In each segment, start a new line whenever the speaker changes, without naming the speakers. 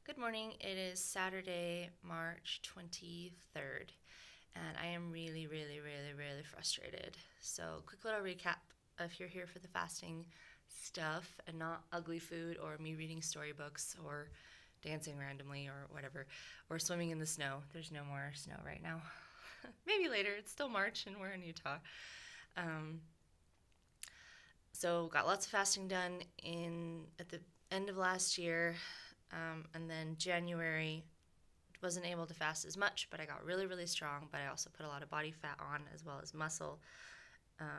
Good morning. It is Saturday, March 23rd, and I am really frustrated. So, quick little recap if you're here for the fasting stuff and not ugly food or me reading storybooks or dancing randomly or whatever, or swimming in the snow. There's no more snow right now. Maybe later. It's still March and we're in Utah. Um, so, got lots of fasting done at the end of last year. And then January, wasn't able to fast as much, but I got really strong. But I also put a lot of body fat on as well as muscle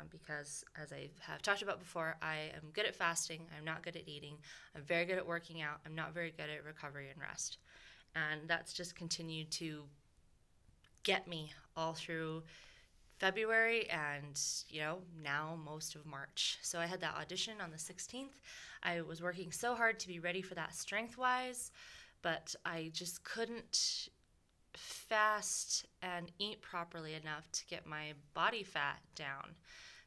because, as I have talked about before, I am good at fasting. I'm not good at eating. I'm very good at working out. I'm not very good at recovery and rest. And that's just continued to get me all through February and, now most of March. So I had that audition on the 16th. I was working so hard to be ready for that strength wise, but I just couldn't fast and eat properly enough to get my body fat down.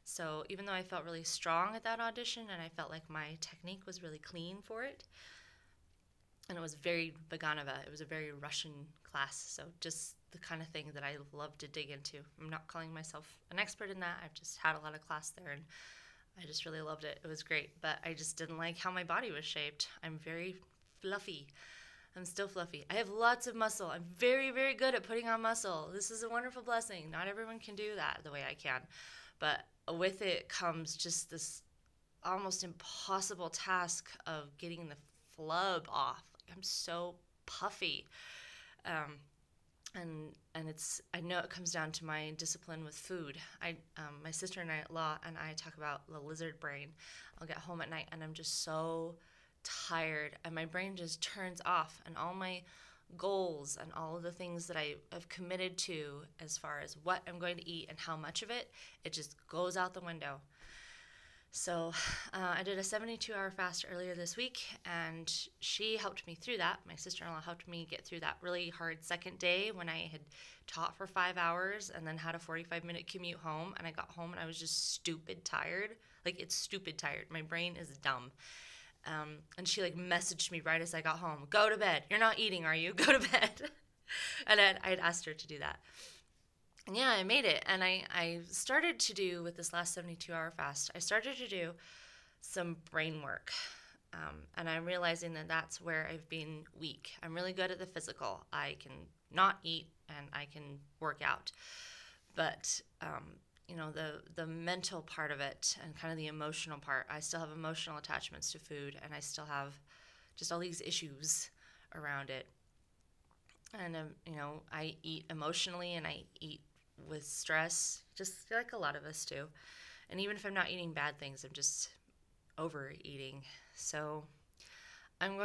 So even though I felt really strong at that audition and I felt like my technique was really clean for it, and it was very Vaganova. It was a very Russian class, so just the kind of thing that I love to dig into. I'm not calling myself an expert in that. I've just had a lot of class there, and I just really loved it. It was great, but I just didn't like how my body was shaped. I'm very fluffy. I'm still fluffy. I have lots of muscle. I'm very good at putting on muscle. This is a wonderful blessing. Not everyone can do that the way I can, but with it comes just this almost impossible task of getting the flub off. I'm so puffy. Um, and it's, I know it comes down to my discipline with food. My sister and I talk about the lizard brain. I'll get home at night and I'm just so tired and my brain just turns off, and all my goals and all of the things that I have committed to as far as what I'm going to eat and how much of it, it just goes out the window. So I did a 72-hour fast earlier this week, and she helped me through that. My sister-in-law helped me get through that really hard second day when I had taught for 5 hours and then had a 45-minute commute home. And I got home and I was just stupid tired. Like, it's stupid tired. My brain is dumb. And she messaged me right as I got home. Go to bed. You're not eating, are you? Go to bed. And I had asked her to do that. And yeah, I made it. And I started to do, with this last 72-hour fast, I started to do some brain work. And I'm realizing that that's where I've been weak. I'm really good at the physical. I can not eat and I can work out. But, the mental part of it and kind of the emotional part, I still have emotional attachments to food, and I still have just all these issues around it. And, I eat emotionally and I eat with stress, just like a lot of us do. And even if I'm not eating bad things, I'm just overeating. So I'm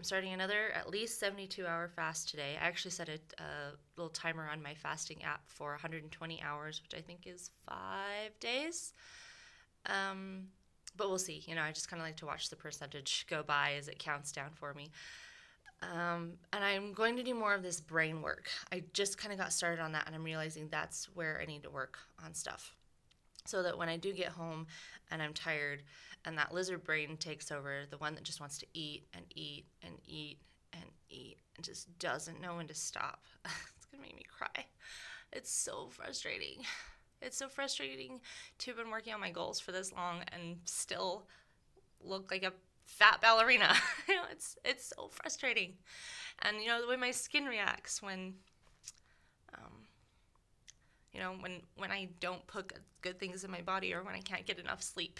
starting another at least 72-hour fast today. I actually set a little timer on my fasting app for 120 hours, which I think is 5 days. But we'll see. I just kind of like to watch the percentage go by as it counts down for me. And I'm going to do more of this brain work. I just kind of got started on that, and I'm realizing that's where I need to work on stuff. So that when I do get home and I'm tired and that lizard brain takes over, the one that just wants to eat and eat and eat and eat and just doesn't know when to stop, it's going to make me cry. It's so frustrating. It's so frustrating to have been working on my goals for this long and still look like a fat ballerina. It's so frustrating. And the way my skin reacts when when I don't put good things in my body or when I can't get enough sleep.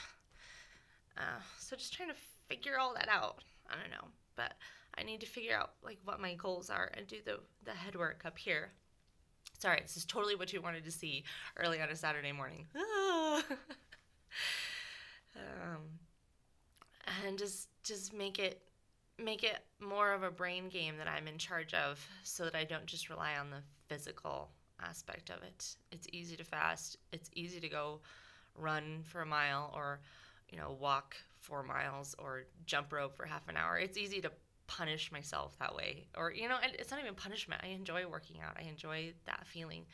So just trying to figure all that out. I don't know, but I need to figure out what my goals are and do the head work up here. Sorry, this is totally what you wanted to see early on a Saturday morning. And just make it more of a brain game that I'm in charge of, so that I don't just rely on the physical aspect of it. It's easy to fast. It's easy to go run for a mile or walk 4 miles or jump rope for half an hour. It's easy to punish myself that way, or it's not even punishment. I enjoy working out. I enjoy that feeling.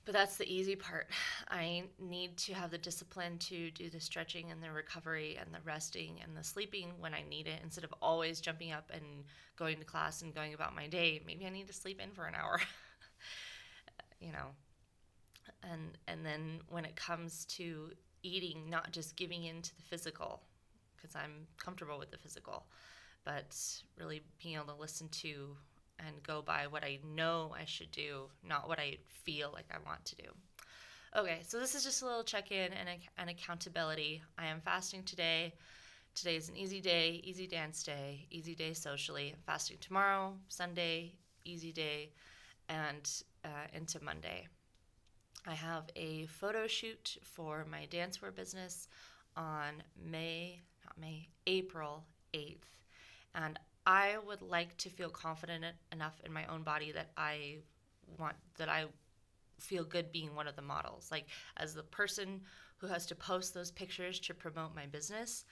But that's the easy part. I need to have the discipline to do the stretching and the recovery and the resting and the sleeping when I need it, instead of always jumping up and going to class and going about my day. Maybe I need to sleep in for an hour, you know. And then when it comes to eating, not just giving in to the physical, because I'm comfortable with the physical, but really being able to listen to and go by what I know I should do, not what I feel like I want to do. Okay, so this is just a little check-in and accountability. I am fasting today. Today is an easy day, easy dance day, easy day socially. I'm fasting tomorrow, Sunday, easy day, and into Monday. I have a photo shoot for my dancewear business on April 8th. And I would like to feel confident enough in my own body that I feel good being one of the models. Like, as the person who has to post those pictures to promote my business,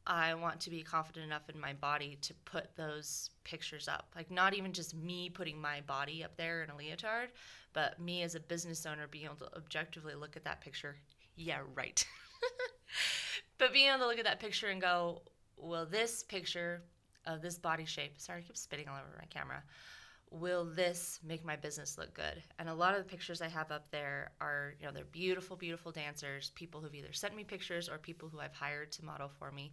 I want to be confident enough in my body to put those pictures up. Like, not even just me putting my body up there in a leotard, but me as a business owner being able to objectively look at that picture. Yeah, right. But being able to look at that picture and go, will this picture of this body shape, sorry, I keep spitting all over my camera, will this make my business look good? And a lot of the pictures I have up there are, they're beautiful, beautiful dancers, people who've either sent me pictures or people who I've hired to model for me.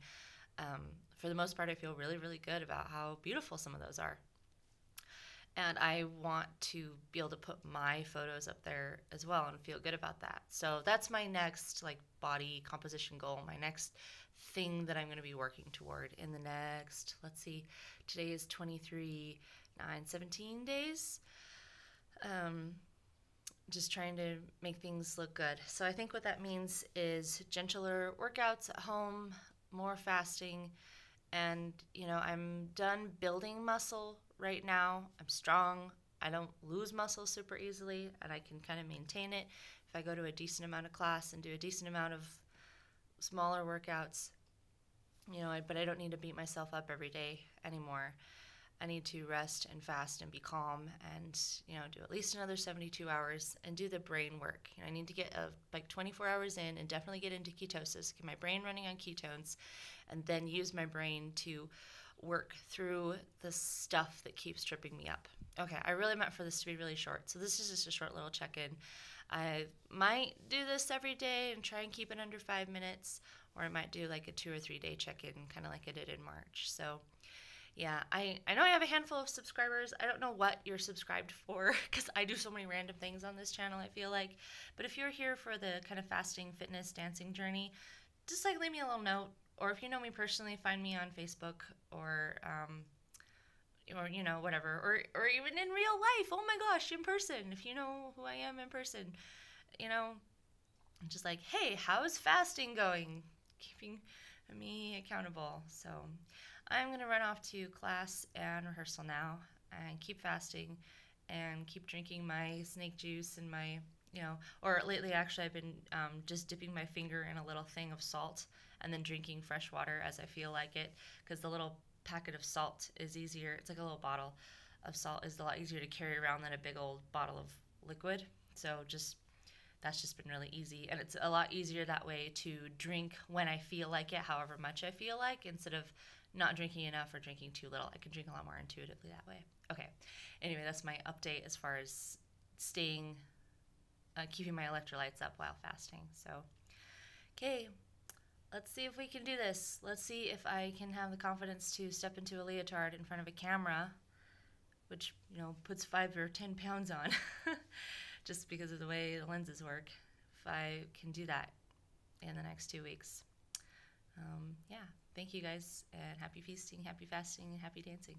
For the most part, I feel really, really good about how beautiful some of those are. And I want to be able to put my photos up there as well and feel good about that. So that's my next body composition goal, my next thing that I'm going to be working toward in the next, let's see, today is 23, 17 days. Just trying to make things look good. So I think what that means is gentler workouts at home, more fasting, and I'm done building muscle right now. I'm strong. I don't lose muscle super easily, and I can kind of maintain it if I go to a decent amount of class and do a decent amount of smaller workouts. But I don't need to beat myself up every day anymore. I need to rest and fast and be calm and, do at least another 72 hours and do the brain work. I need to get 24 hours in and definitely get into ketosis, get my brain running on ketones, and then use my brain to work through the stuff that keeps tripping me up. Okay, I really meant for this to be really short, so this is just a short little check-in. I might do this every day and try and keep it under 5 minutes, or I might do a 2 or 3 day check-in, kind of like I did in March. So yeah, I know I have a handful of subscribers. I don't know what you're subscribed for because I do so many random things on this channel, I feel like. But if you're here for the kind of fasting, fitness, dancing journey, just leave me a little note. Or if you know me personally, find me on Facebook or whatever. Or even in real life. Oh my gosh, in person. If you know who I am in person, just hey, how's fasting going? Keeping me accountable. So I'm going to run off to class and rehearsal now and keep fasting and keep drinking my snake juice and my, or lately actually I've been just dipping my finger in a little thing of salt and then drinking fresh water as I feel like it, because the little packet of salt is easier. It's like a little bottle of salt is a lot easier to carry around than a big old bottle of liquid. So that's just been really easy, and it's a lot easier that way to drink when I feel like it, however much I feel like, instead of not drinking enough or drinking too little. I can drink a lot more intuitively that way. Okay, anyway, that's my update as far as keeping my electrolytes up while fasting. So, okay, let's see if we can do this. Let's see if I can have the confidence to step into a leotard in front of a camera, which, puts 5 or 10 pounds on. Just because of the way the lenses work, if I can do that in the next 2 weeks. Yeah, thank you guys, and happy feasting, happy fasting, and happy dancing.